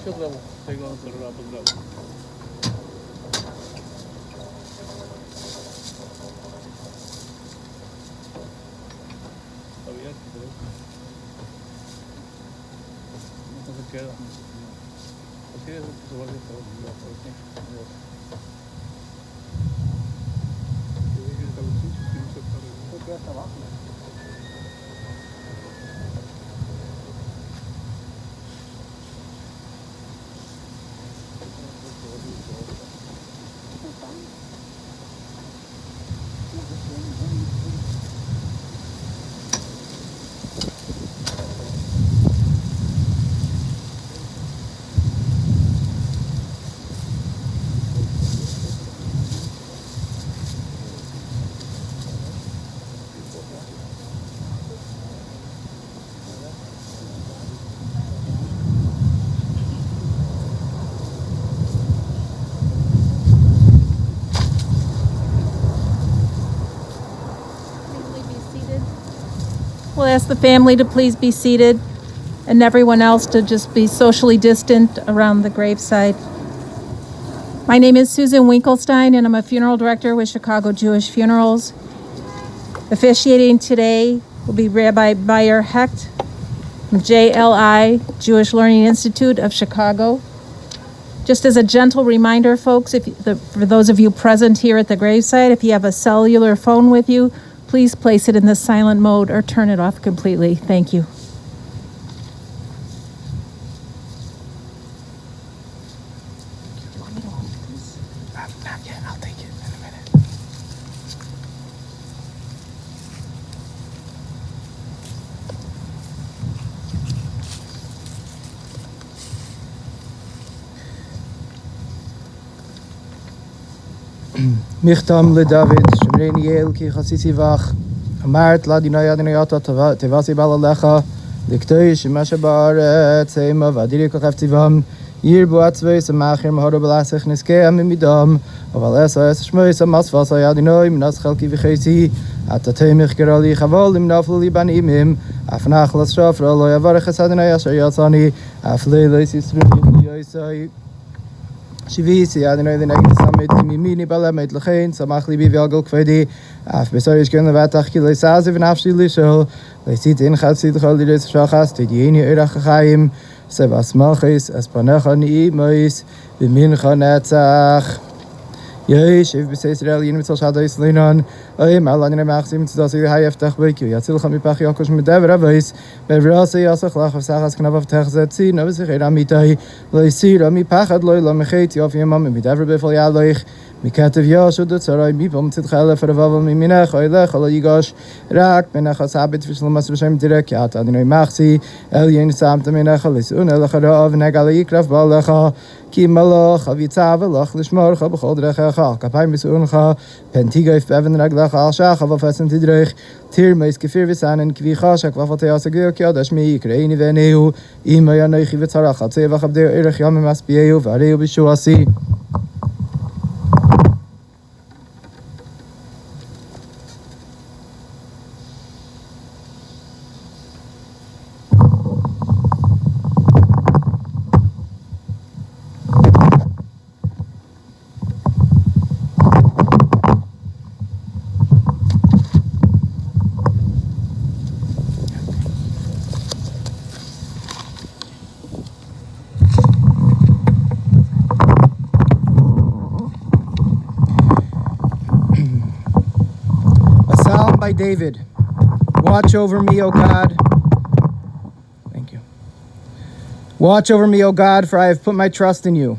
Field level. Take on to the rapid level. Está bien, no se queda. Así es, se vuelve todo. Se queda hasta abajo. We'll ask the family to please be seated and everyone else to just be socially distant around the graveside. My name is Susan Winkelstein, and I'm a funeral director with Chicago Jewish Funerals. Officiating today will be Rabbi Bayer Hecht from JLI, Jewish Learning Institute of Chicago. Just as a gentle reminder, folks, for those of you present here at the gravesite, if you have a cellular phone with you, please place it in the silent mode or turn it off completely. Thank you. Not yet. I'll take it in a minute. Michtam le David, Shemreni Yel ki chasisi vach, Amart la dinay adinayata tevasi balalecha, Liktoy shemasha ba'aretz, Eima v'adiri kacheftivam, Yirbu atzvei samachir mahoro belasech niskei amimidam, Aval esa es shmoi samasvas ayadinoi, Minas chalki v'cheisi, Atatei mich gerali chaval im naflu li banimim, Afnach las shafra lo yavarech es adinay asher yatzani, Aflei leis yisruni yoisai, Shivisi adinoi the neged samit kimimini balamet lechein samach libi v'algol kvedi af besoyish gen levatach ki leisaziv nafshi lishol leisit in chatsi d'chol liris shachas tidieni erach chayim sevas malchis es panecha ni'imois v'mincha netzach Yesh, if Israel in Mitzvah Shadows Linon, Malan Maxim to the Hayeftach Wiki, Yatilcham Pachiokos Medevra Vice, Bevrasi Asachlach of Sahas Knab of Techzetzi, Novisiramita, Loisir, Mi Pachad Loila Mecheti of Yamam, Medevra Befal Yalich, Mikativ Yashu, the Sarai Mipum Tidhele for the Vavam Minach, Oilech, Olayigosh, Rak, Menachas Habit, Fishlamas Rashem Direk, Adino Maxi, Elian Samtaminachalis, Unelachara of Negalikraf Balacha. Ki malach avitzav lach lishmorcha b'chol drechecha kapayim b'su'uncha pentigayf beven raglach al shach avafetzen tidrech tir meis kefir v'sanen kvicha shakvafate yasagir kyodash mi kreini v'neu ima yanoichi v'tzarach atzevach abdeo erech yamim aspiyeu v'areu b'shuasi. By David. Watch over me, O God. Thank you. Watch over me, O God, for I have put my trust in you.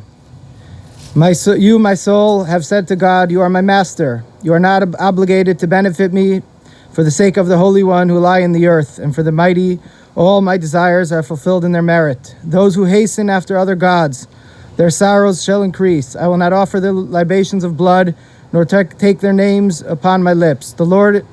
You, my soul, have said to God, you are my master. You are not obligated to benefit me for the sake of the Holy One who lie in the earth, and for the mighty, all my desires are fulfilled in their merit. Those who hasten after other gods, their sorrows shall increase. I will not offer the libations of blood, nor take their names upon my lips. The Lord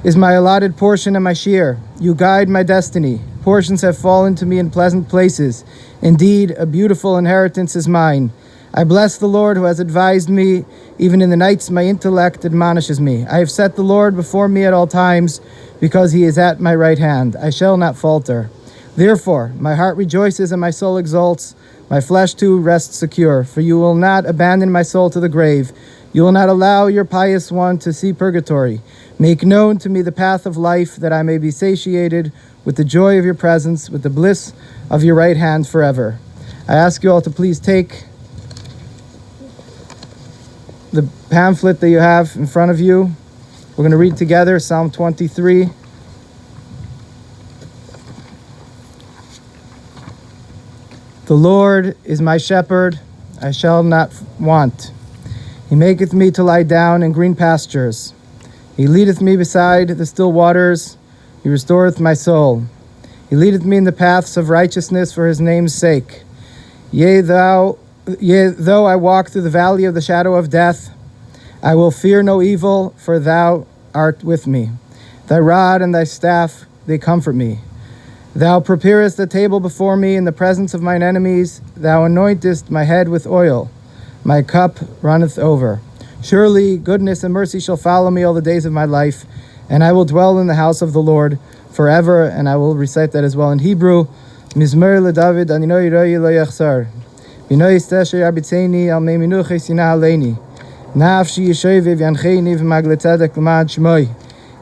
is my allotted portion and my share. You guide my destiny. Portions have fallen to me in pleasant places. Indeed, a beautiful inheritance is mine. I bless the Lord who has advised me. Even in the nights my intellect admonishes me. I have set the Lord before me at all times, because he is at my right hand. I shall not falter. Therefore, my heart rejoices and my soul exults. My flesh too rests secure, for you will not abandon my soul to the grave. You will not allow your pious one to see purgatory. Make known to me the path of life, that I may be satiated with the joy of your presence, with the bliss of your right hand forever. I ask you all to please take the pamphlet that you have in front of you. We're going to read together Psalm 23. The Lord is my shepherd, I shall not want. He maketh me to lie down in green pastures. He leadeth me beside the still waters. He restoreth my soul. He leadeth me in the paths of righteousness for his name's sake. Yea, though I walk through the valley of the shadow of death, I will fear no evil, for thou art with me. Thy rod and thy staff, they comfort me. Thou preparest a table before me in the presence of mine enemies. Thou anointest my head with oil. My cup runneth over. Surely goodness and mercy shall follow me all the days of my life, and I will dwell in the house of the Lord forever. And I will recite that as well in Hebrew. Mizmer leDavid aninoi roi lo yachsar. Binoi stesher abitzeni al mei minuche sina aleini. Nafshi yeshovev yancheni v'magletzedek l'mad shmoi.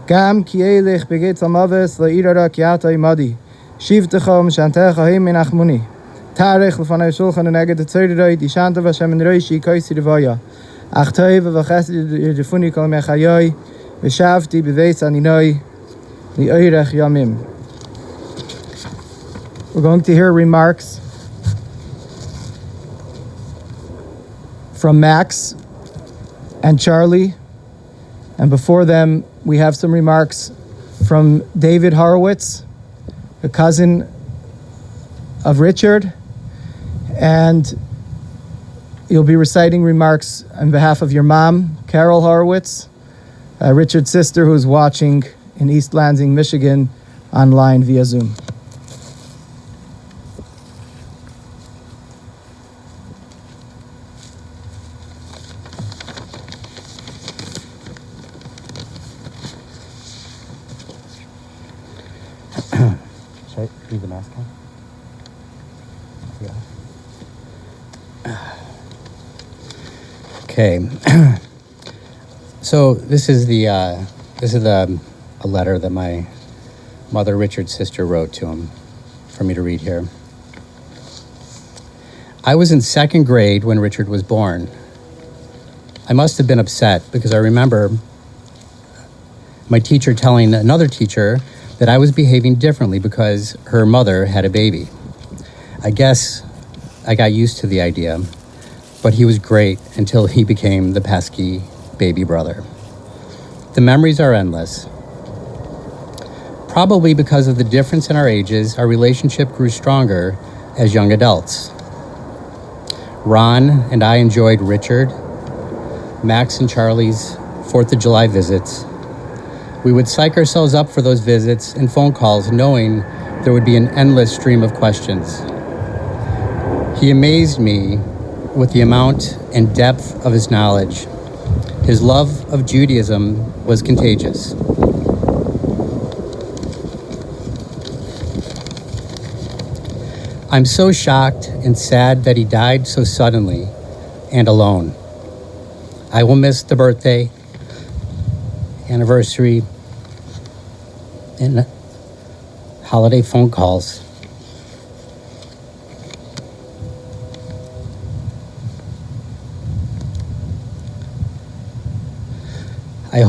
Gam ki elech begetz amaves la'irara ki ata imadi. Shivtecha m'shantecha heim minachmuni. Tarech l'fanei shulchan eneged etzeroi di shanta v'Hashem enroishi koisi revaya. Achtoi v'vachesed yirjefuni kol mechayoi. V'shavti b'veis aninoi li'oirech yamim. We're going to hear remarks from Max and Charlie. And before them, we have some remarks from David Horowitz, the cousin of Richard, and you'll be reciting remarks on behalf of your mom, Carol Horowitz, Richard's sister, who's watching in East Lansing, Michigan, online via Zoom. Should I leave the mask on? Yeah. Okay. So this is a letter that my mother, Richard's sister, wrote to him for me to read here. I was in second grade when Richard was born. I must have been upset because I remember my teacher telling another teacher that I was behaving differently because her mother had a baby. I guess I got used to the idea, but he was great until he became the pesky baby brother. The memories are endless. Probably because of the difference in our ages, our relationship grew stronger as young adults. Ron and I enjoyed Richard, Max and Charlie's 4th of July visits. We would psych ourselves up for those visits and phone calls, knowing there would be an endless stream of questions. He amazed me with the amount and depth of his knowledge. His love of Judaism was contagious. I'm so shocked and sad that he died so suddenly and alone. I will miss the birthday, anniversary, and holiday phone calls. I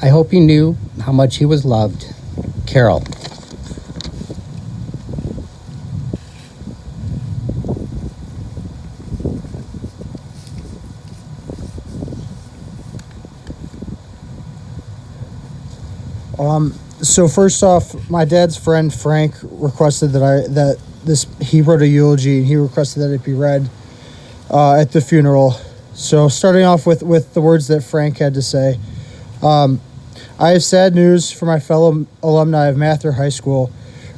hope he knew how much he was loved. Carol. So first off, my dad's friend Frank requested he wrote a eulogy, and he requested that it be read at the funeral. So starting off with the words that Frank had to say. I have sad news for my fellow alumni of Mather High School.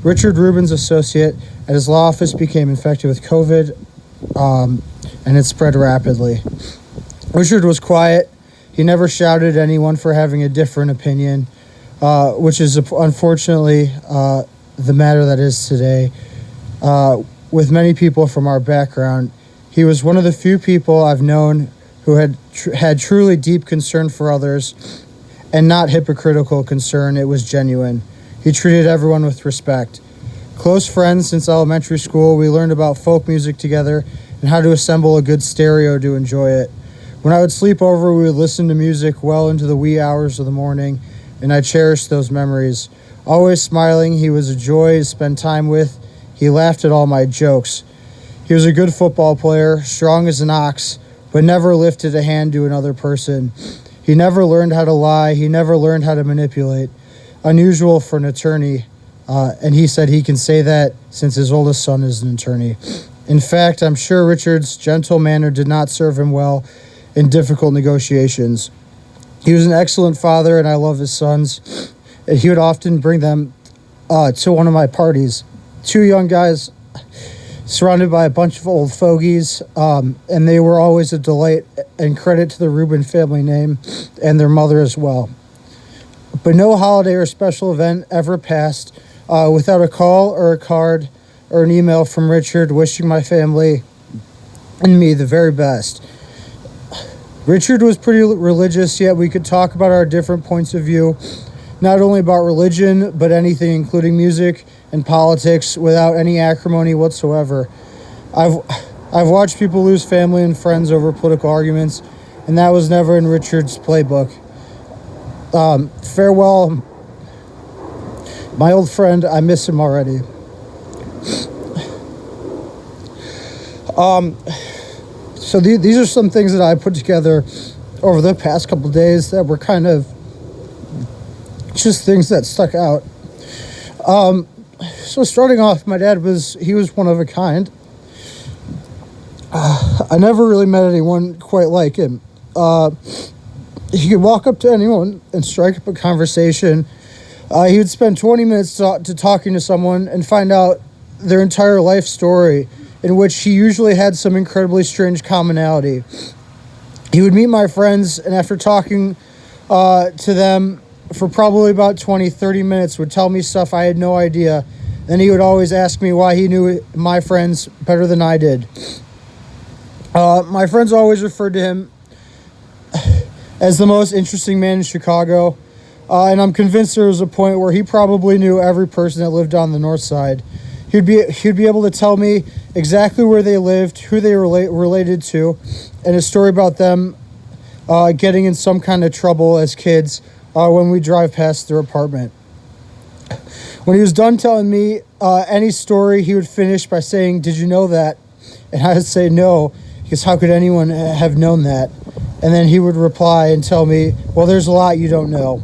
Richard Rubin's associate at his law office became infected with COVID, and it spread rapidly. Richard was quiet. He never shouted at anyone for having a different opinion, which is unfortunately the matter that is today. with many people from our background. He was one of the few people I've known who had truly deep concern for others, and not hypocritical concern. It was genuine. He treated everyone with respect. Close friends since elementary school, we learned about folk music together and how to assemble a good stereo to enjoy it. When I would sleep over, we would listen to music well into the wee hours of the morning, and I cherished those memories. Always smiling, he was a joy to spend time with. He laughed at all my jokes. He was a good football player, strong as an ox, but never lifted a hand to another person. He never learned how to lie. He never learned how to manipulate. Unusual for an attorney, and he said he can say that since his oldest son is an attorney. In fact, I'm sure Richard's gentle manner did not serve him well in difficult negotiations. He was an excellent father, and I love his sons. And he would often bring them to one of my parties. Two young guys surrounded by a bunch of old fogies, and they were always a delight, and credit to the Rubin family name and their mother as well. But no holiday or special event ever passed without a call or a card or an email from Richard wishing my family and me the very best. Richard was pretty religious, yet we could talk about our different points of view, not only about religion, but anything including music and politics without any acrimony whatsoever. I've watched people lose family and friends over political arguments, and that was never in Richard's playbook. Farewell, my old friend. I miss him already. So these are some things that I put together over the past couple of days that were kind of just things that stuck out. So starting off, my dad was one of a kind. I never really met anyone quite like him. He could walk up to anyone and strike up a conversation. He would spend 20 minutes talking to someone and find out their entire life story, in which he usually had some incredibly strange commonality. He would meet my friends, and after talking to them for probably about 20, 30 minutes, would tell me stuff I had no idea. Then he would always ask me why he knew my friends better than I did. My friends always referred to him as the most interesting man in Chicago, and I'm convinced there was a point where he probably knew every person that lived on the north side. He'd be able to tell me exactly where they lived, who they related to, and a story about them getting in some kind of trouble as kids when we drive past their apartment. When he was done telling me any story, he would finish by saying, "Did you know that?" And I would say no, because how could anyone have known that? And then he would reply and tell me, "Well, there's a lot you don't know."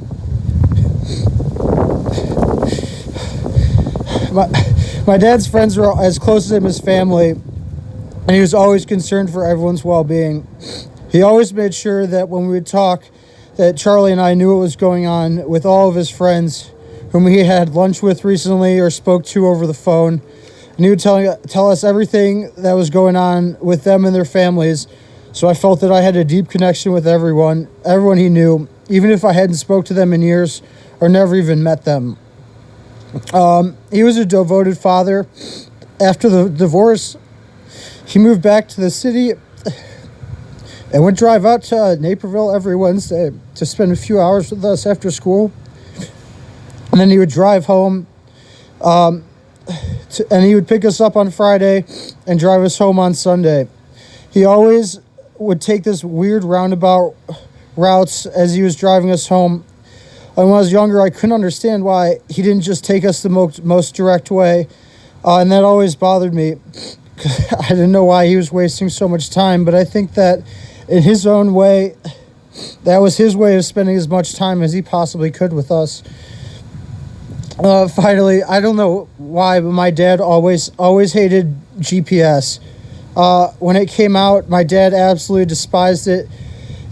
My dad's friends were as close to him as family, and he was always concerned for everyone's well-being. He always made sure that when we would talk, that Charlie and I knew what was going on with all of his friends whom he had lunch with recently or spoke to over the phone. And he would tell us everything that was going on with them and their families, so I felt that I had a deep connection with everyone he knew, even if I hadn't spoke to them in years or never even met them. He was a devoted father. After the divorce, he moved back to the city and would drive out to Naperville every Wednesday to spend a few hours with us after school. And then he would drive home, and he would pick us up on Friday and drive us home on Sunday. He always would take this weird roundabout routes as he was driving us home. And when I was younger, I couldn't understand why he didn't just take us the most direct way, and that always bothered me. I didn't know why he was wasting so much time, but I think that in his own way, that was his way of spending as much time as he possibly could with us. Finally, I don't know why, but my dad always hated GPS. When it came out, my dad absolutely despised it.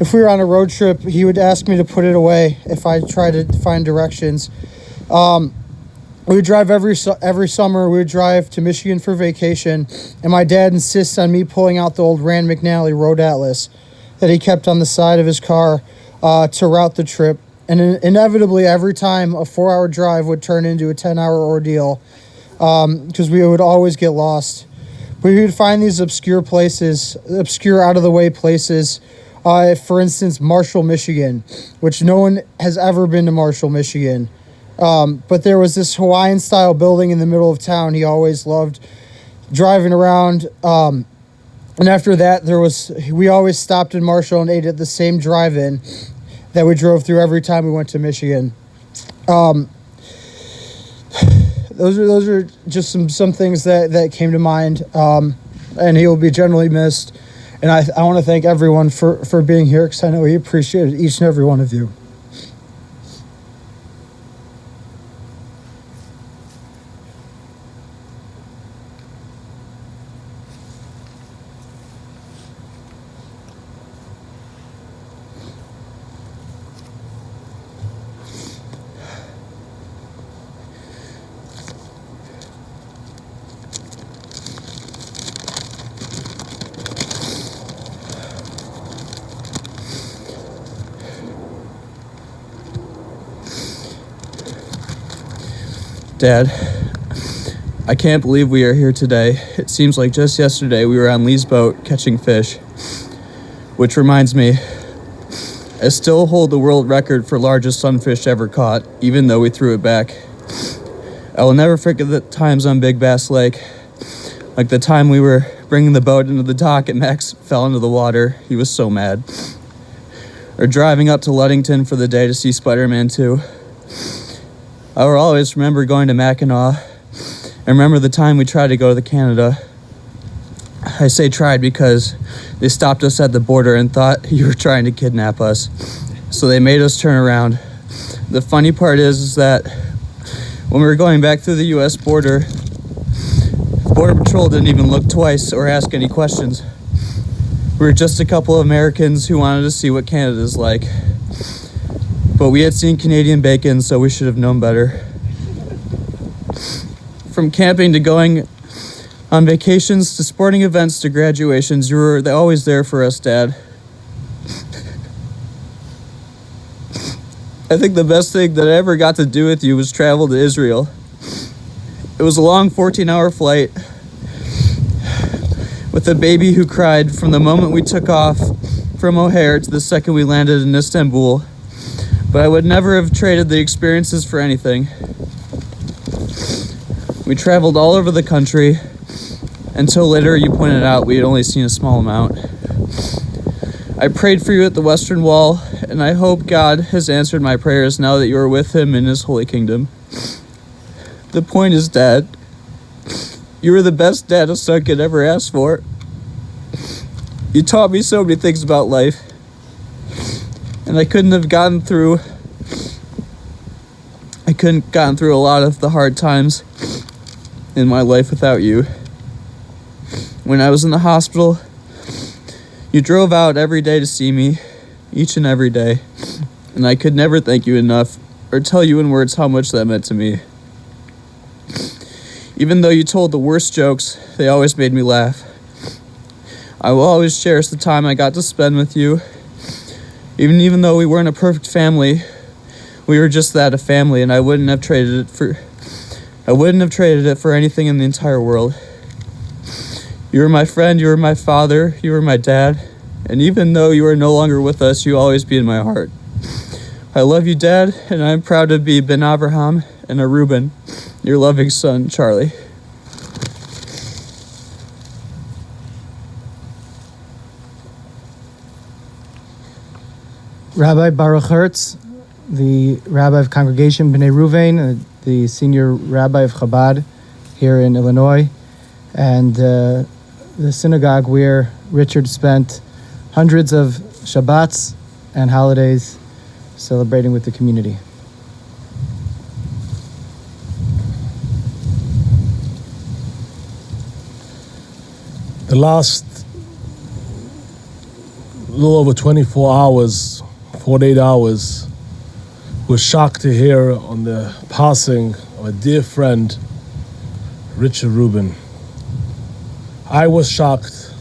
If we were on a road trip, he would ask me to put it away if I tried to find directions. We would drive every summer. We would drive to Michigan for vacation, and my dad insists on me pulling out the old Rand McNally road atlas that he kept on the side of his car to route the trip. And inevitably, every time, a 4-hour drive would turn into a 10-hour ordeal because we would always get lost. we would find these obscure places, obscure out-of-the-way places. For instance, Marshall, Michigan, which no one has ever been to Marshall, Michigan. But there was this Hawaiian-style building in the middle of town he always loved driving around. And after that, we always stopped in Marshall and ate at the same drive-in that we drove through every time we went to Michigan. Those are just some things that came to mind. And he will be generally missed. And I want to thank everyone for being here, because I know he appreciated each and every one of you. Dad, I can't believe we are here today. It seems like just yesterday we were on Lee's boat catching fish. Which reminds me, I still hold the world record for largest sunfish ever caught, even though we threw it back. I will never forget the times on Big Bass Lake. Like the time we were bringing the boat into the dock and Max fell into the water. He was so mad. Or driving up to Ludington for the day to see Spider-Man 2. I will always remember going to Mackinac, and remember the time we tried to go to Canada. I say tried because they stopped us at the border and thought you were trying to kidnap us. So they made us turn around. The funny part is that when we were going back through the U.S. border, Border Patrol didn't even look twice or ask any questions. We were just a couple of Americans who wanted to see what Canada's like. But we had seen Canadian bacon, so we should have known better. From camping to going on vacations to sporting events to graduations, you were always there for us, Dad. I think the best thing that I ever got to do with you was travel to Israel. It was a long 14-hour flight with a baby who cried from the moment we took off from O'Hare to the second we landed in Istanbul. But I would never have traded the experiences for anything. We traveled all over the country until later you pointed out we had only seen a small amount. I prayed for you at the Western Wall, and I hope God has answered my prayers now that you are with him in his holy kingdom. The point is, Dad, you were the best dad a son could ever ask for. You taught me so many things about life. And I couldn't have gotten through a lot of the hard times in my life without you. When I was in the hospital, you drove out every day to see me, each and every day. And I could never thank you enough or tell you in words how much that meant to me. Even though you told the worst jokes, they always made me laugh. I will always cherish the time I got to spend with you. Even though we weren't a perfect family, we were just that, a family, and I wouldn't have traded it for anything in the entire world. You were my friend, you were my father, you were my dad, and even though you are no longer with us, you'll always be in my heart. I love you, Dad, and I'm proud to be Ben Avraham and a Rubin, your loving son, Charlie. Rabbi Baruch Hertz, the Rabbi of Congregation B'nai Ruvain, the Senior Rabbi of Chabad here in Illinois, and the synagogue where Richard spent hundreds of Shabbats and holidays celebrating with the community. The last little over 24 hours, 48 hours, was shocked to hear on the passing of a dear friend, Richard Rubin. I was shocked.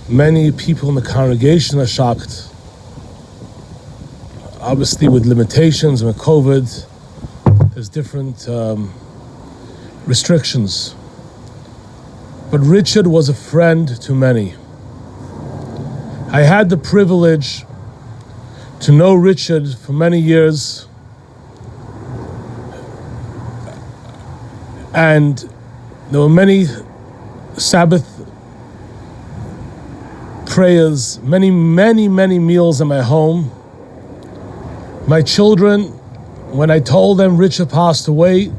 Many people in the congregation are shocked. Obviously with limitations and with COVID, there's different restrictions. but Richard was a friend to many. I had the privilege to know Richard for many years, and there were many Sabbath prayers, many meals in my home. My children, when I told them Richard passed away,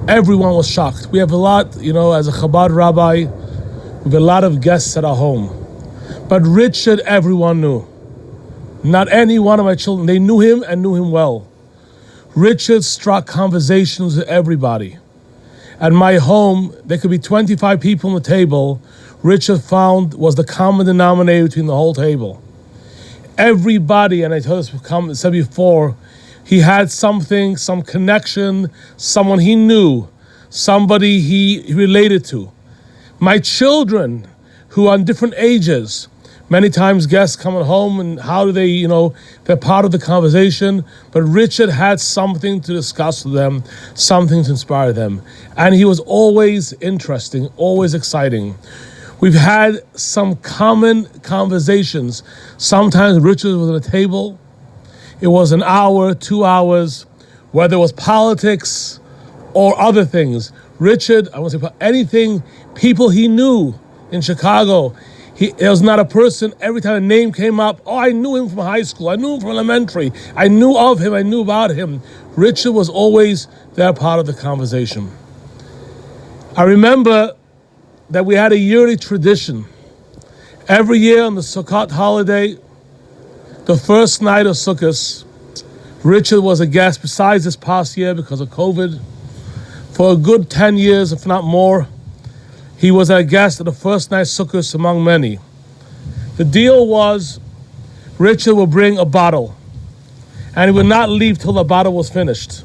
everyone was shocked. We have a lot, as a Chabad rabbi, we have a lot of guests at our home. But Richard, everyone knew. Not any one of my children, they knew him and knew him well. Richard struck conversations with everybody. At my home, there could be 25 people on the table. Richard found was the common denominator between the whole table. Everybody, and I said before, he had something, some connection, someone he knew, somebody he related to. My children, who are in different ages, many times guests come at home and how do they, they're part of the conversation, but Richard had something to discuss with them, something to inspire them. And he was always interesting, always exciting. We've had some common conversations. Sometimes Richard was at a table. It was an hour, 2 hours, whether it was politics or other things. Richard, I want to say anything, people he knew in Chicago. There was not a person, every time a name came up, I knew him from high school, I knew him from elementary, I knew of him, I knew about him. Richard was always there, part of the conversation. I remember that we had a yearly tradition. Every year on the Sukkot holiday, the first night of Sukkot, Richard was a guest, besides this past year because of COVID. For a good 10 years, if not more, he was a guest at the first night Sukkot among many. The deal was, Richard would bring a bottle, and he would not leave till the bottle was finished.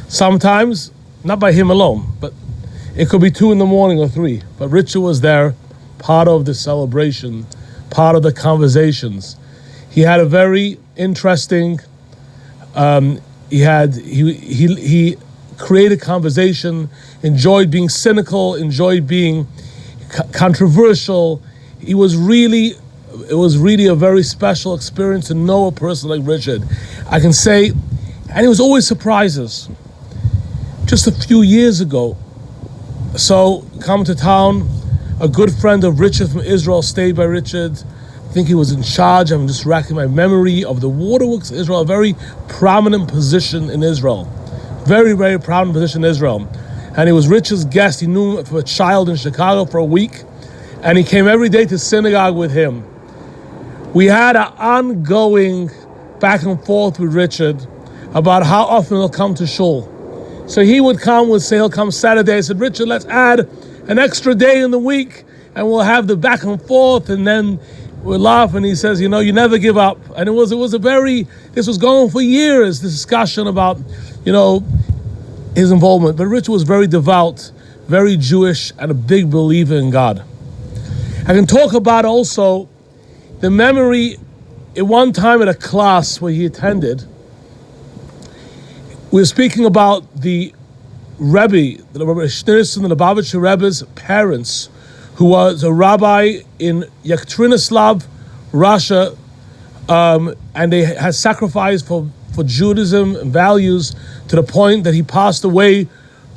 Sometimes, not by him alone, but it could be 2 in the morning or 3. But Richard was there, part of the celebration, part of the conversations. He had a very interesting. He created conversation, enjoyed being cynical, enjoyed being controversial. It was really a very special experience to know a person like Richard. I can say, and it was always surprises. Just a few years ago, so come to town, a good friend of Richard from Israel stayed by Richard. I think he was in charge, I'm just racking my memory, of the waterworks of Israel, a very prominent position in Israel. Very, very prominent position in Israel. And he was Richard's guest. He knew him from a child in Chicago for a week. And he came every day to synagogue with him. We had an ongoing back and forth with Richard about how often he'll come to shul. So he would come, he'll come Saturday. I said, Richard, let's add an extra day in the week and we'll have the back and forth, and then we'll laugh. And he says, you never give up. And this was going for years, this discussion about, his involvement. But Richard was very devout, very Jewish, and a big believer in God. I can talk about also the memory at one time at a class where he attended. We were speaking about the Rebbe, the Rebbe Schneerson, the Lubavitcher Rebbe's parents, who was a rabbi in Yekaterinslav, Russia, and they had sacrificed for Judaism and values to the point that he passed away,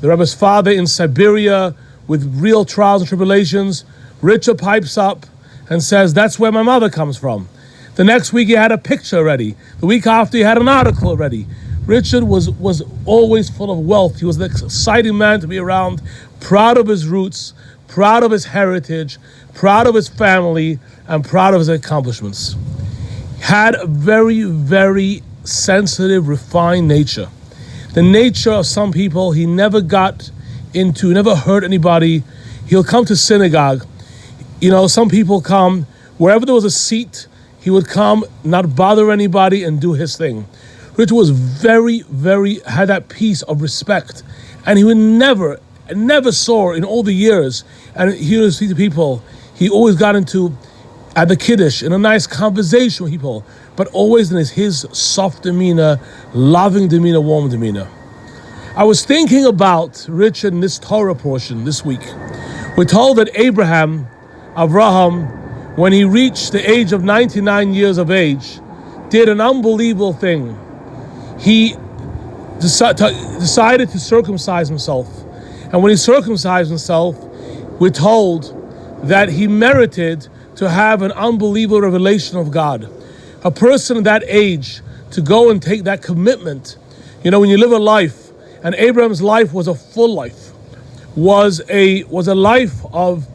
the Rebbe's father, in Siberia with real trials and tribulations. Richard pipes up and says, that's where my mother comes from. The next week he had a picture ready. The week after he had an article ready. Richard was always full of wealth. He was an exciting man to be around, proud of his roots, proud of his heritage, proud of his family, and proud of his accomplishments. Had a very, very sensitive, refined nature. The nature of some people he never got into, never hurt anybody. He'll come to synagogue. Some people come, wherever there was a seat, he would come, not bother anybody, and do his thing. Richard was very, very, had that piece of respect. And he would never saw in all the years, and he would speak to people, he always got into, at the Kiddush, in a nice conversation with people, but always in his soft demeanor, loving demeanor, warm demeanor. I was thinking about Richard in this Torah portion this week, We're told that Avraham, when he reached the age of 99 years of age, did an unbelievable thing. He decided to circumcise himself. And when he circumcised himself, we're told that he merited to have an unbelievable revelation of God. A person at that age to go and take that commitment. You know, when you live a life, and Abraham's life was a full life, was a life of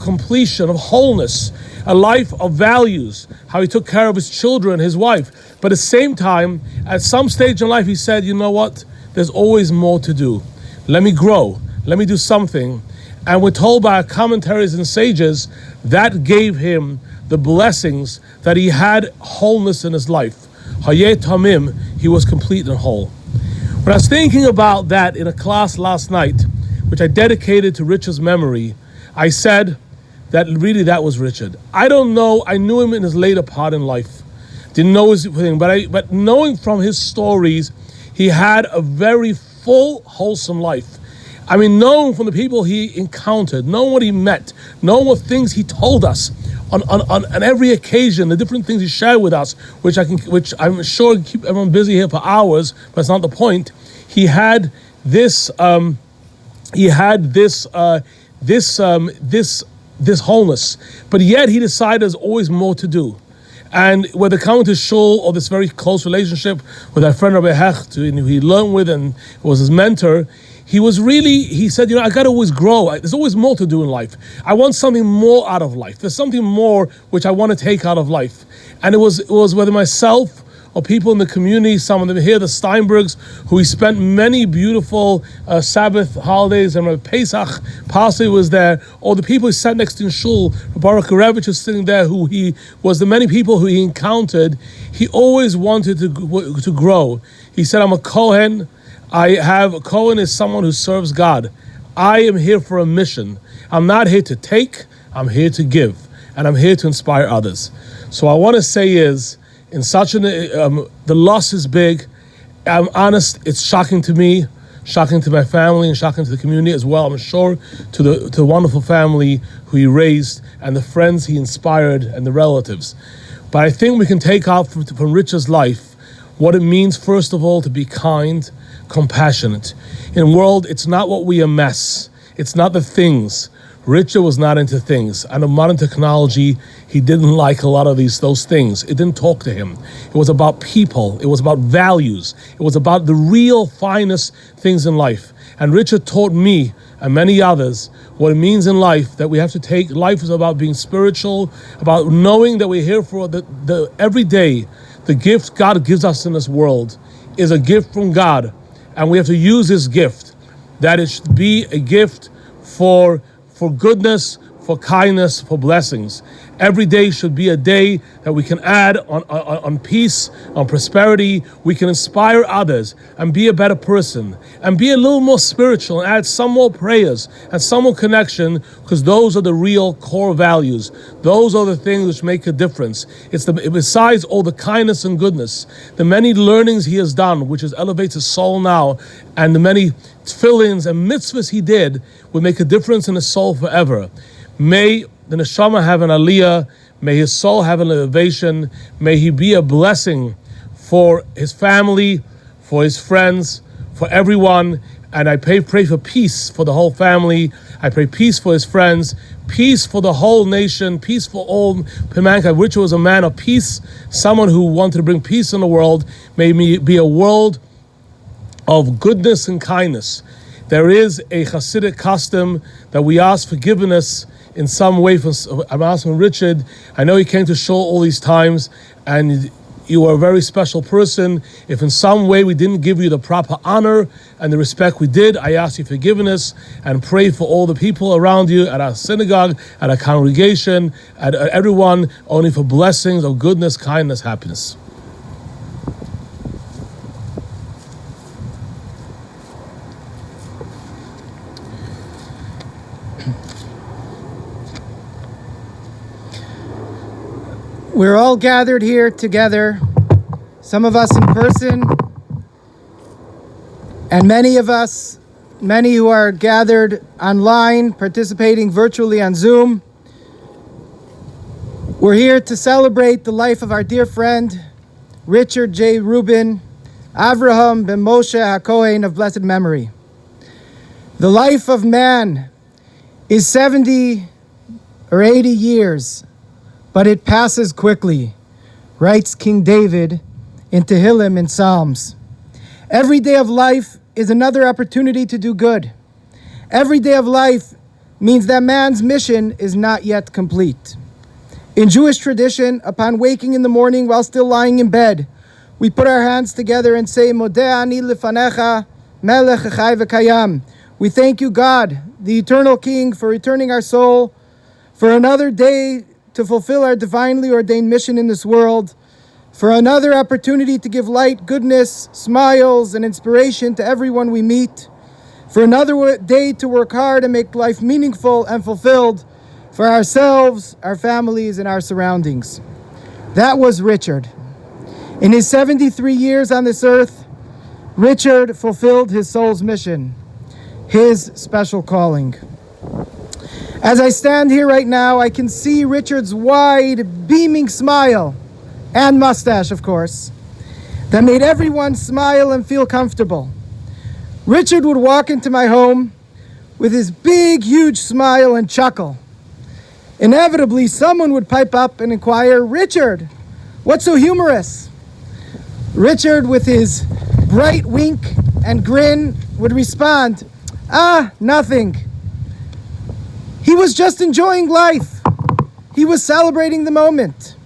completion, of wholeness, a life of values, how he took care of his children, his wife. But at the same time, at some stage in life, he said, you know what? There's always more to do. Let me grow. Let me do something. And we're told by our commentaries and sages that gave him the blessings that he had wholeness in his life. Hayeh Tamim, he was complete and whole. When I was thinking about that in a class last night, which I dedicated to Richard's memory, I said that really that was Richard. I don't know, I knew him in his later part in life. Didn't know his thing, but knowing from his stories, he had a very full, wholesome life. I mean, knowing from the people he encountered, knowing what he met, knowing what things he told us on every occasion, the different things he shared with us, which I'm sure keep everyone busy here for hours, but it's not the point. He had this wholeness, but yet he decided there's always more to do. And whether coming to shul or this very close relationship with our friend Rabbi Hecht, who he learned with and was his mentor, he said, you know, I got to always grow. There's always more to do in life. I want something more out of life. There's something more which I want to take out of life. And it was whether myself or people in the community, some of them here, the Steinbergs, who he spent many beautiful Sabbath holidays, and Pesach, Passover was there, or the people he sat next to in shul, Baruch Karevich was sitting there, who he was the many people who he encountered. He always wanted to grow. He said, I'm a Kohen. A Kohen is someone who serves God. I am here for a mission. I'm not here to take, I'm here to give. And I'm here to inspire others. So what I want to say is, in such the loss is big. I'm honest, it's shocking to me, shocking to my family, and shocking to the community as well. I'm sure to the wonderful family who he raised, and the friends he inspired, and the relatives. But I think we can take out from Richard's life what it means, first of all, to be kind, compassionate. In the world, it's not what we amass. It's not the things. Richard was not into things. And in modern technology, he didn't like a lot of those things. It didn't talk to him. It was about people. It was about values. It was about the real finest things in life. And Richard taught me and many others what it means in life, that we have to take. Life is about being spiritual, about knowing that we're here for the every day. The gift God gives us in this world is a gift from God. And we have to use this gift, that it should be a gift for goodness, for kindness, for blessings. Every day should be a day that we can add on peace, on prosperity. We can inspire others and be a better person and be a little more spiritual and add some more prayers and some more connection, because those are the real core values. Those are the things which make a difference. Besides all the kindness and goodness, the many learnings he has done, which elevates his soul now, and the many tefillins and mitzvahs he did, will make a difference in his soul forever. May the neshama have an aliyah. May his soul have an elevation. May he be a blessing for his family, for his friends, for everyone. And I pray for peace for the whole family. I pray peace for his friends, peace for the whole nation, peace for all mankind. Richard was a man of peace, someone who wanted to bring peace in the world. May it be a world of goodness and kindness. There is a Hasidic custom that we ask forgiveness in some way. I'm asking Richard, I know he came to shul all these times, and you are a very special person. If in some way we didn't give you the proper honor and the respect we did, I ask you forgiveness, and pray for all the people around you at our synagogue, at our congregation, at everyone, only for blessings of goodness, kindness, happiness. We're all gathered here together, some of us in person, and many of us many who are gathered online, participating virtually on Zoom. We're here to celebrate the life of our dear friend, Richard J. Rubin, Avraham ben Moshe HaKohen of blessed memory. The life of man is 70 or 80 years, but it passes quickly, writes King David in Tehillim in Psalms. Every day of life is another opportunity to do good. Every day of life means that man's mission is not yet complete. In Jewish tradition, upon waking in the morning while still lying in bed, we put our hands together and say, Modeh ani lefanecha, melech chai v'kayam. We thank you, God, the eternal King, for returning our soul, for another day to fulfill our divinely ordained mission in this world, for another opportunity to give light, goodness, smiles, and inspiration to everyone we meet, for another day to work hard and make life meaningful and fulfilled for ourselves, our families, and our surroundings. That was Richard. In his 73 years on this earth, Richard fulfilled his soul's mission, his special calling. As I stand here right now, I can see Richard's wide, beaming smile, and mustache, of course, that made everyone smile and feel comfortable. Richard would walk into my home with his big, huge smile and chuckle. Inevitably, someone would pipe up and inquire, Richard, what's so humorous? Richard, with his bright wink and grin, would respond, nothing. He was just enjoying life. He was celebrating the moment.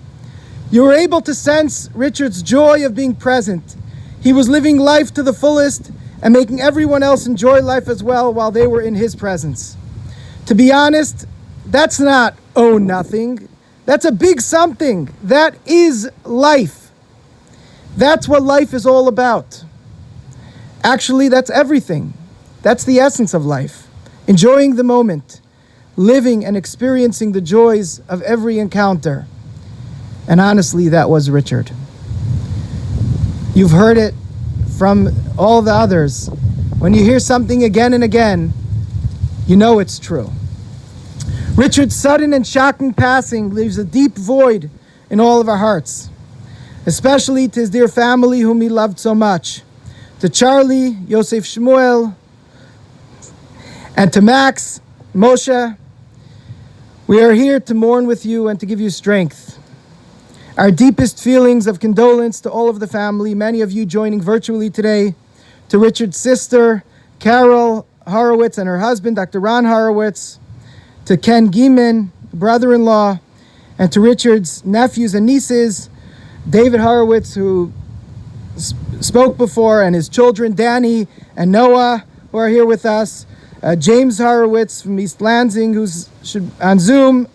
You were able to sense Richard's joy of being present. He was living life to the fullest and making everyone else enjoy life as well while they were in his presence. To be honest, that's not nothing. That's a big something. That is life. That's what life is all about. Actually, that's everything. That's the essence of life. Enjoying the moment, living and experiencing the joys of every encounter. And honestly, that was Richard. You've heard it from all the others. When you hear something again and again, you know it's true. Richard's sudden and shocking passing leaves a deep void in all of our hearts, especially to his dear family whom he loved so much. To Charlie, Yosef Shmuel, and to Max, Moshe, we are here to mourn with you and to give you strength. Our deepest feelings of condolence to all of the family, many of you joining virtually today, to Richard's sister, Carol Horowitz, and her husband, Dr. Ron Horowitz, to Ken Gieman, brother-in-law, and to Richard's nephews and nieces, David Horowitz, who spoke before, and his children, Danny and Noah, who are here with us, James Horowitz from East Lansing, who's on Zoom,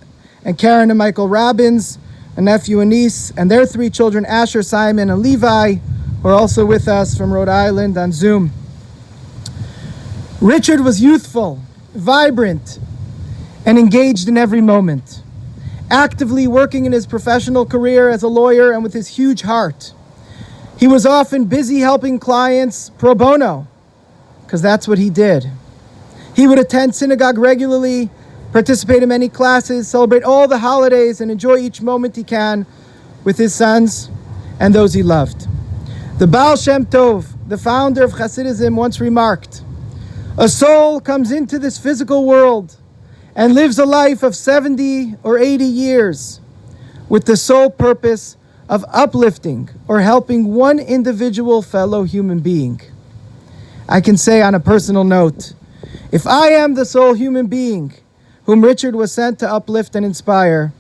and Karen and Michael Robbins, a nephew and niece, and their three children, Asher, Simon, and Levi, who are also with us from Rhode Island on Zoom. Richard was youthful, vibrant, and engaged in every moment, actively working in his professional career as a lawyer and with his huge heart. He was often busy helping clients pro bono, because that's what he did. He would attend synagogue regularly, participate in many classes, celebrate all the holidays, and enjoy each moment he can with his sons and those he loved. The Baal Shem Tov, the founder of Hasidism, once remarked, "A soul comes into this physical world and lives a life of 70 or 80 years with the sole purpose of uplifting or helping one individual fellow human being." I can say on a personal note, if I am the sole human being whom Richard was sent to uplift and inspire,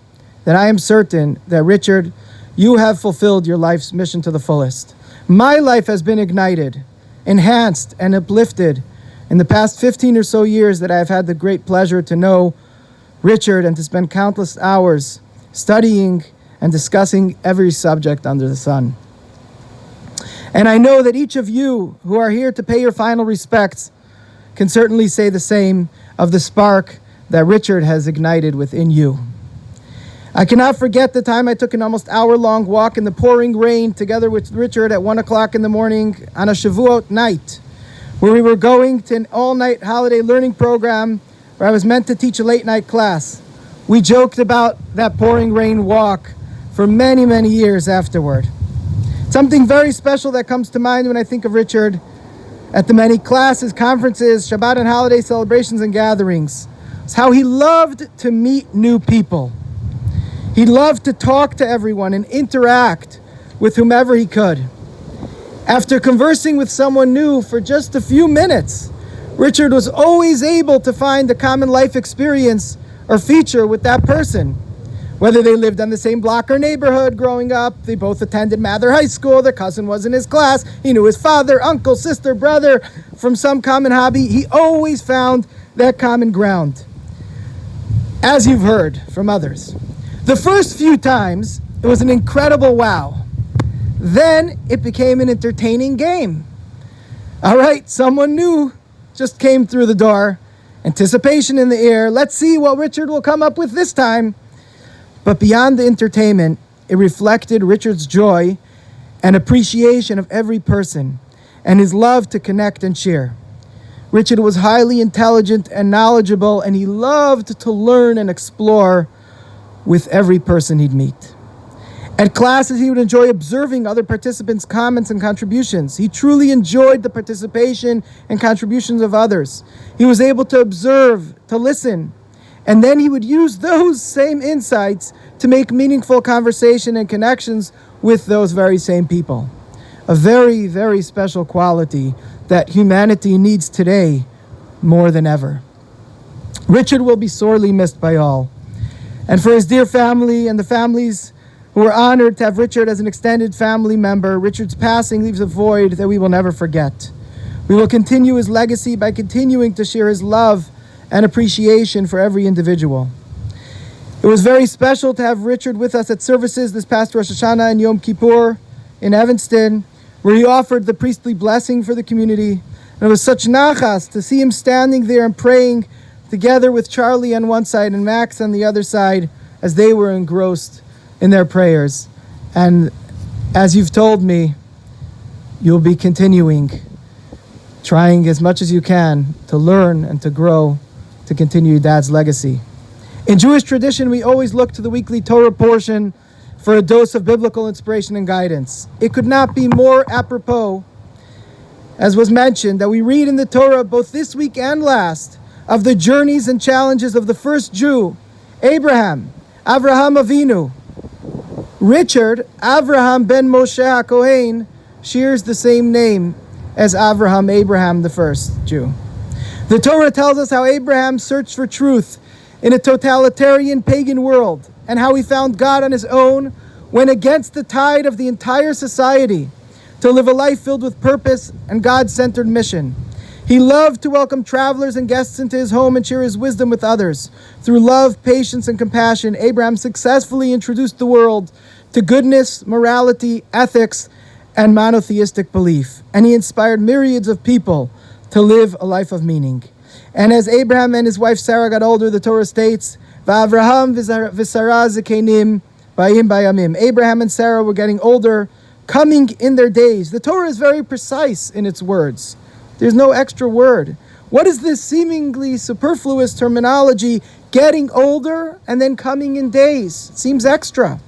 then I am certain that, Richard, you have fulfilled your life's mission to the fullest. My life has been ignited, enhanced, and uplifted in the past 15 or so years that I have had the great pleasure to know Richard and to spend countless hours studying and discussing every subject under the sun. And I know that each of you who are here to pay your final respects can certainly say the same of the spark that Richard has ignited within you. I cannot forget the time I took an almost hour-long walk in the pouring rain together with Richard at 1 o'clock in the morning on a Shavuot night, where we were going to an all-night holiday learning program where I was meant to teach a late-night class. We joked about that pouring rain walk for many, many years afterward. Something very special that comes to mind when I think of Richard at the many classes, conferences, Shabbat and holiday celebrations and gatherings is how he loved to meet new people. He loved to talk to everyone and interact with whomever he could. After conversing with someone new for just a few minutes, Richard was always able to find a common life experience or feature with that person. Whether they lived on the same block or neighborhood growing up, they both attended Mather High School, their cousin was in his class, he knew his father, uncle, sister, brother from some common hobby, he always found that common ground. As you've heard from others. The first few times, it was an incredible wow. Then it became an entertaining game. All right, someone new just came through the door. Anticipation in the air. Let's see what Richard will come up with this time. But beyond the entertainment, it reflected Richard's joy and appreciation of every person and his love to connect and share. Richard was highly intelligent and knowledgeable, and he loved to learn and explore with every person he'd meet. At classes, he would enjoy observing other participants' comments and contributions. He truly enjoyed the participation and contributions of others. He was able to observe, to listen, and then he would use those same insights to make meaningful conversation and connections with those very same people. A very, very special quality that humanity needs today more than ever. Richard will be sorely missed by all. And for his dear family and the families who are honored to have Richard as an extended family member, Richard's passing leaves a void that we will never forget. We will continue his legacy by continuing to share his love and appreciation for every individual. It was very special to have Richard with us at services this past Rosh Hashanah and Yom Kippur in Evanston, where he offered the priestly blessing for the community. And it was such nachas to see him standing there and praying together with Charlie on one side and Max on the other side as they were engrossed in their prayers. And as you've told me, you'll be continuing, trying as much as you can to learn and to grow, to continue Dad's legacy. In Jewish tradition, we always look to the weekly Torah portion for a dose of biblical inspiration and guidance. It could not be more apropos, as was mentioned, that we read in the Torah both this week and last of the journeys and challenges of the first Jew, Avraham Avinu. Richard, Avraham ben Moshe HaKohen, shares the same name as Abraham, the first Jew. The Torah tells us how Abraham searched for truth in a totalitarian pagan world, and how he found God on his own, went against the tide of the entire society to live a life filled with purpose and God-centered mission. He loved to welcome travelers and guests into his home and share his wisdom with others. Through love, patience, and compassion, Abraham successfully introduced the world to goodness, morality, ethics, and monotheistic belief. And he inspired myriads of people to live a life of meaning. And as Abraham and his wife Sarah got older, the Torah states, V'Avraham v'Sarah zekenim bayim bayamim. Abraham and Sarah were getting older, coming in their days. The Torah is very precise in its words. There's no extra word. What is this seemingly superfluous terminology, getting older and then coming in days? It seems extra.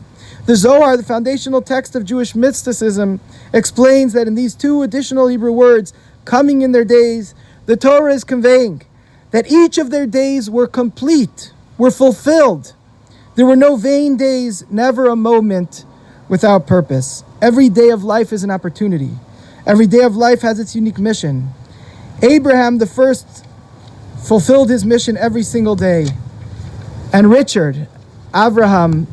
The Zohar, the foundational text of Jewish mysticism, explains that in these two additional Hebrew words, coming in their days, the Torah is conveying that each of their days were complete, were fulfilled. There were no vain days, never a moment without purpose. Every day of life is an opportunity. Every day of life has its unique mission. Abraham, the first, fulfilled his mission every single day. And Richard, Avraham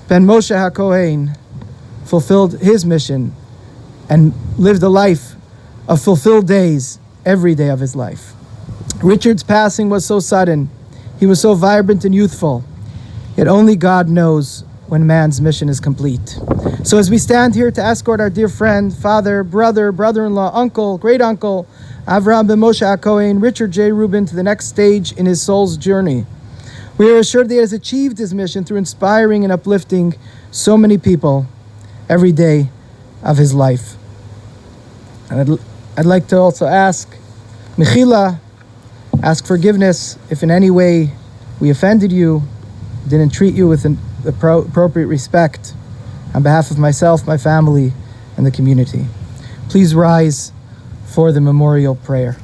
ben Moshe HaKohen, fulfilled his mission and lived a life of fulfilled days every day of his life. Richard's passing was so sudden. He was so vibrant and youthful. Yet only God knows when man's mission is complete. So as we stand here to escort our dear friend, father, brother, brother-in-law, uncle, great-uncle, Avraham ben Moshe HaKohen, Richard J. Rubin, to the next stage in his soul's journey, we are assured that he has achieved his mission through inspiring and uplifting so many people every day of his life. And I'd like to also ask Mechila, ask forgiveness if in any way we offended you, didn't treat you with appropriate respect on behalf of myself, my family, and the community. Please rise for the memorial prayer.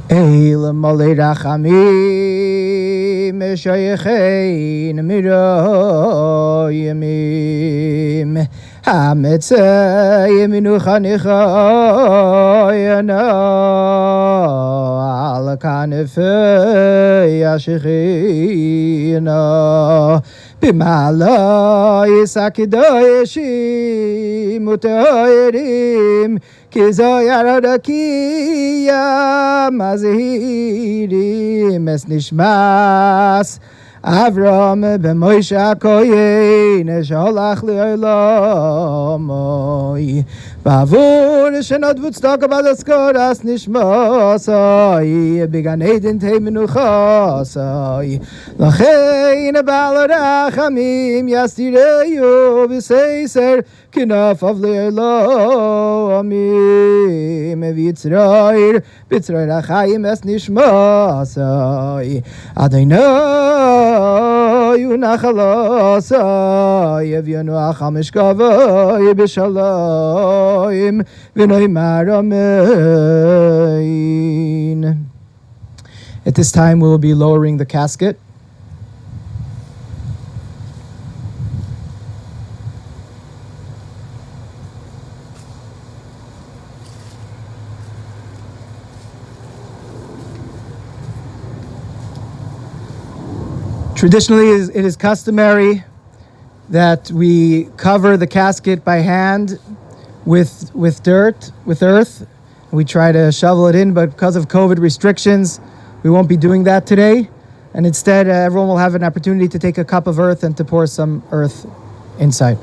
Eila malei rachamim meshayechein miroyimim hametzei minucha nichayana al kanefei ashechina b'mala yisakidoyeshim utoyerim Kizoyar Rakia Mazhirim Es Nishmas Avraham b'Moshe HaKoyen Sholach Le'olamoi Bavur Shenodvu Tzedakah B'Daskoras Nishmasai B'Gan Eden Tei Menuchasai Lachein Ba'al Rachamim Yastireyu B'Seiser Kinaf of Le'olamim V'Yitzroir B'Yitzroir HaChayim Es Nishmasai Adonai Yunachalasai Evyanu Achamishkavai B'Shalom V'Noimar Amen. At this time, we will be lowering the casket. Traditionally, it is customary that we cover the casket by hand with earth. We try to shovel it in, but because of COVID restrictions, we won't be doing that today. And instead, everyone will have an opportunity to take a cup of earth and to pour some earth inside.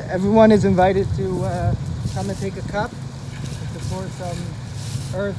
everyone is invited to come and take a cup to pour some earth.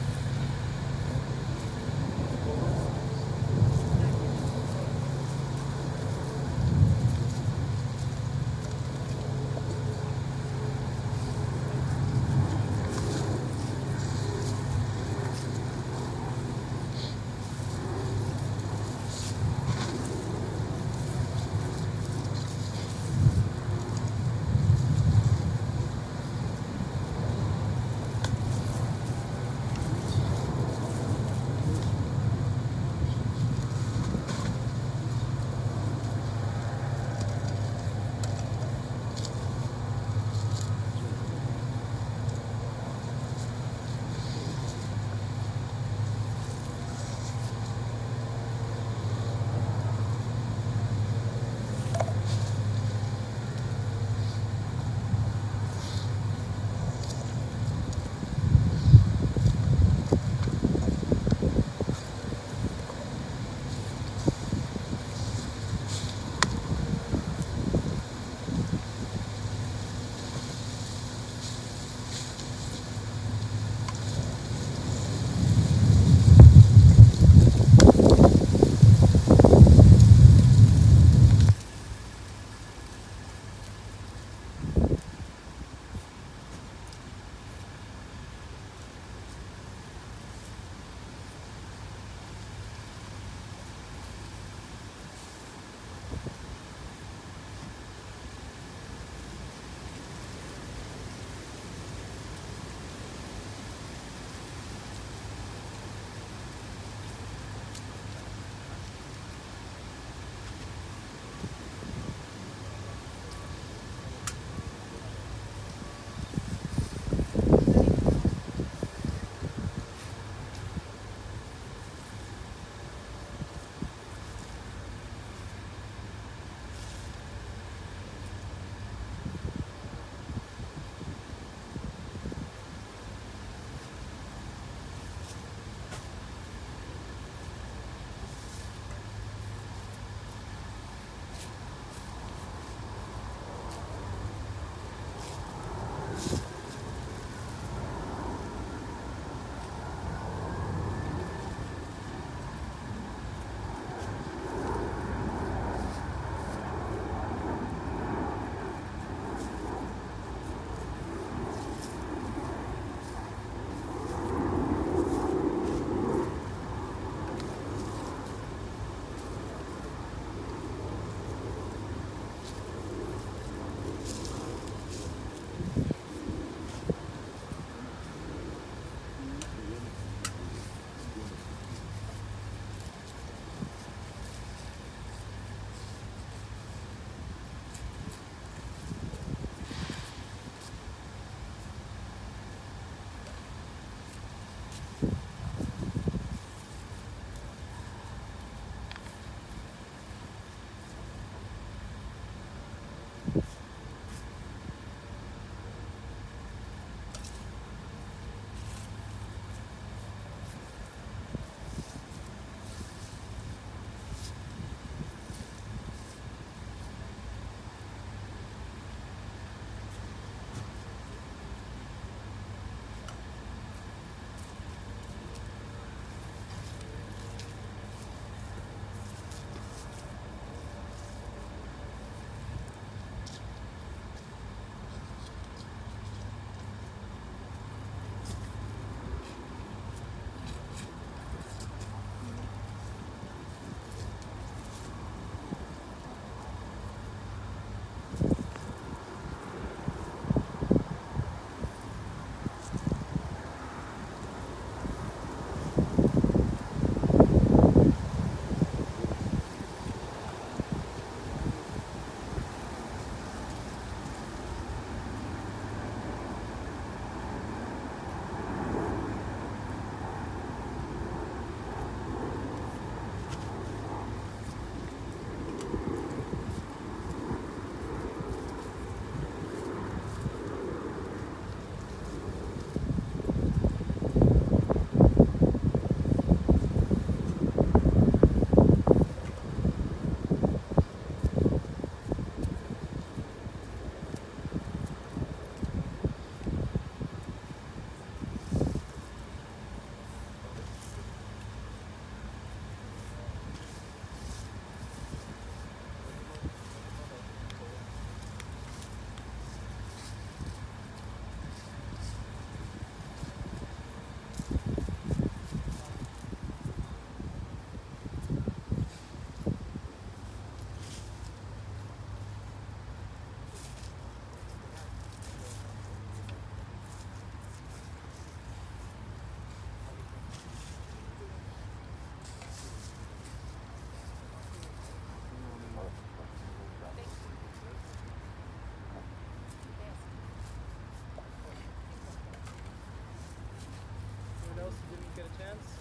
chance?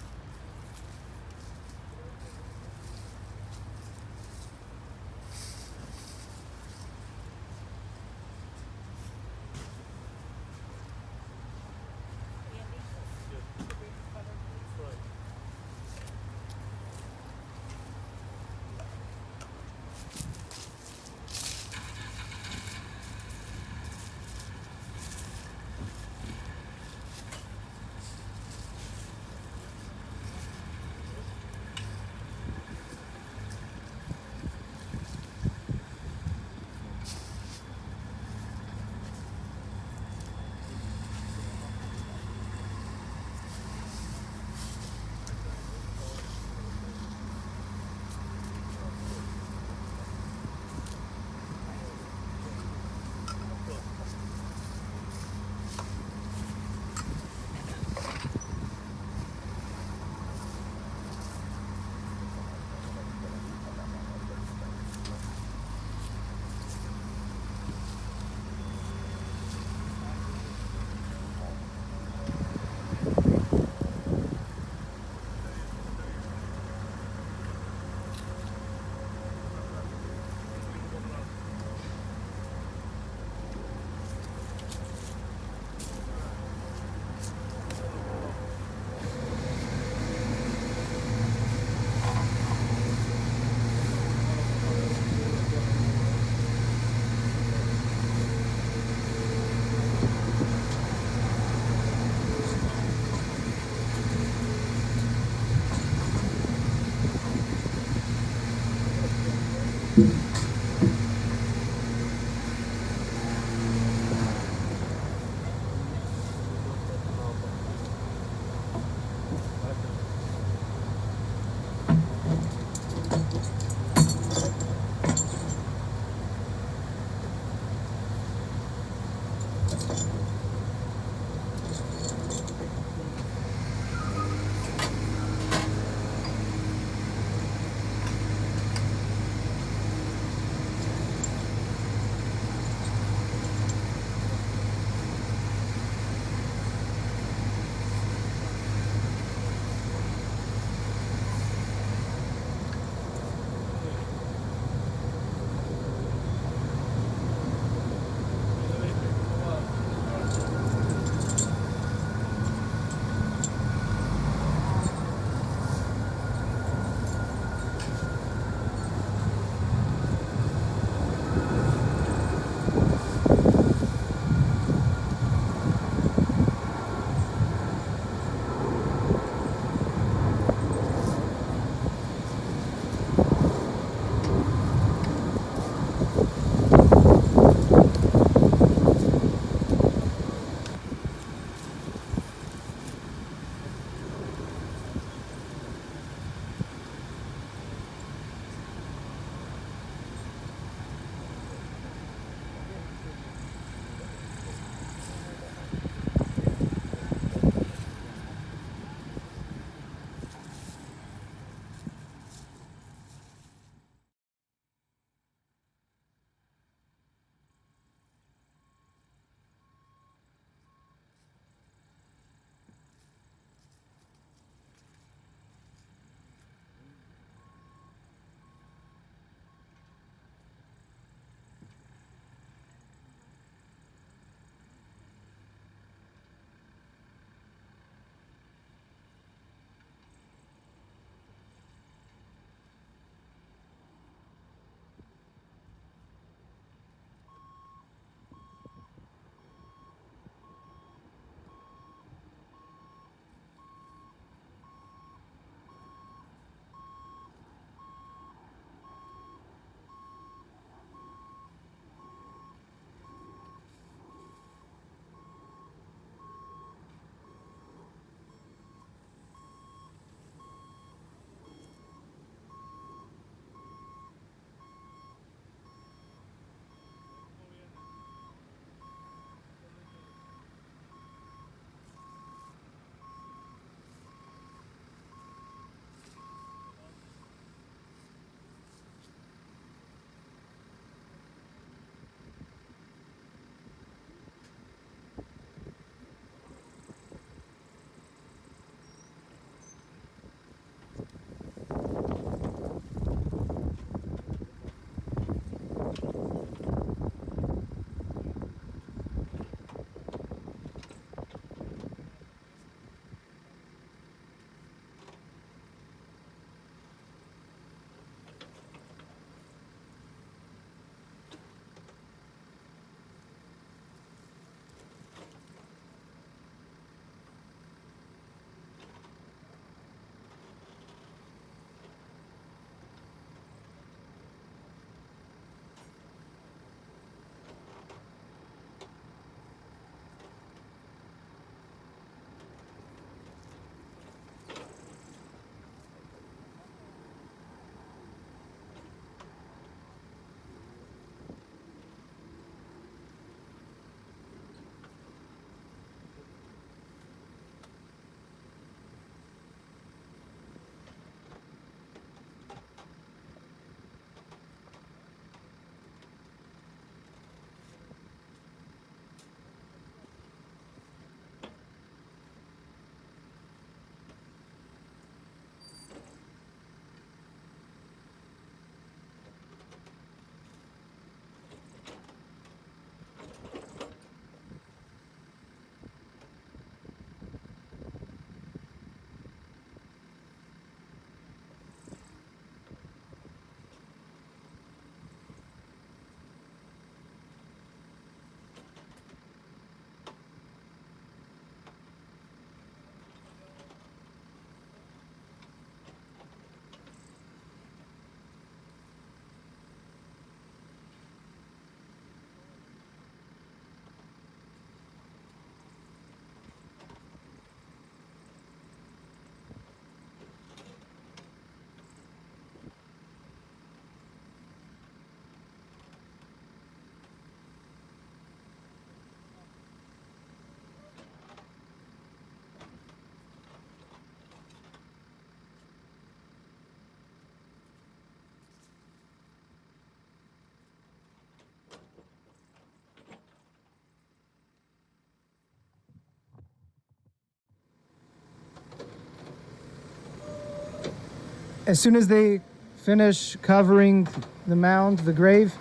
as soon as they finish covering the mound, the grave,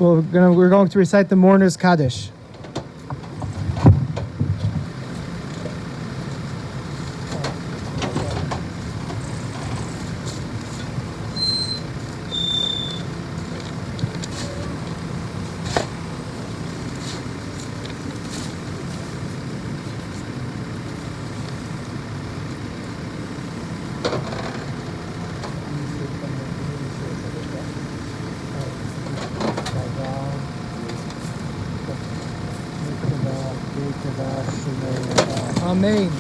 we're going to recite the mourner's Kaddish. Amen.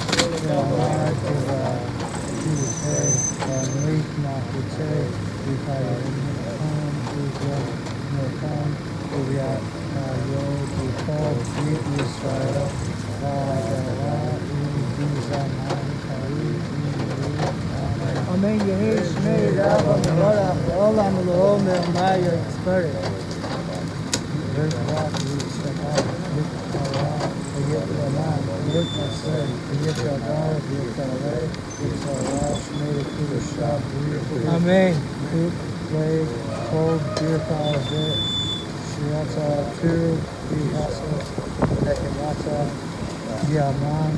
Amen. Yehi Shmei Rabba Mevorach Olam Elohim Maya Spirit. Amen. Good play, cold, beautiful, Shiata, true, Bihasa, Nekemata, Yaman,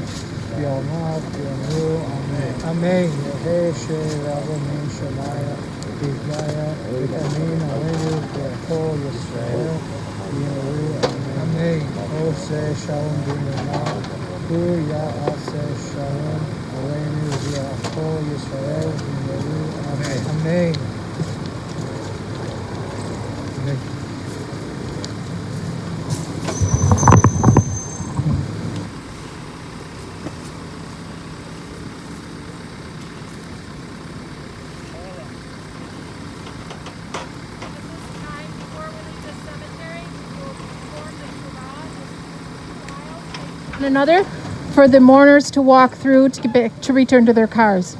Yalma, Yamu, Amen. Amen. Yehe She Rabba Min Shamaya, Bigaya, Vitamin, Avinu, Be'kol, Yisrael, Yehu, Amen. Ose Shalom B'nana, Hu Ya'ase Shalom, Avinu, Be'kol, Yisrael, Yehu, Amen. Amen. Another for the mourners to walk through to return to their cars.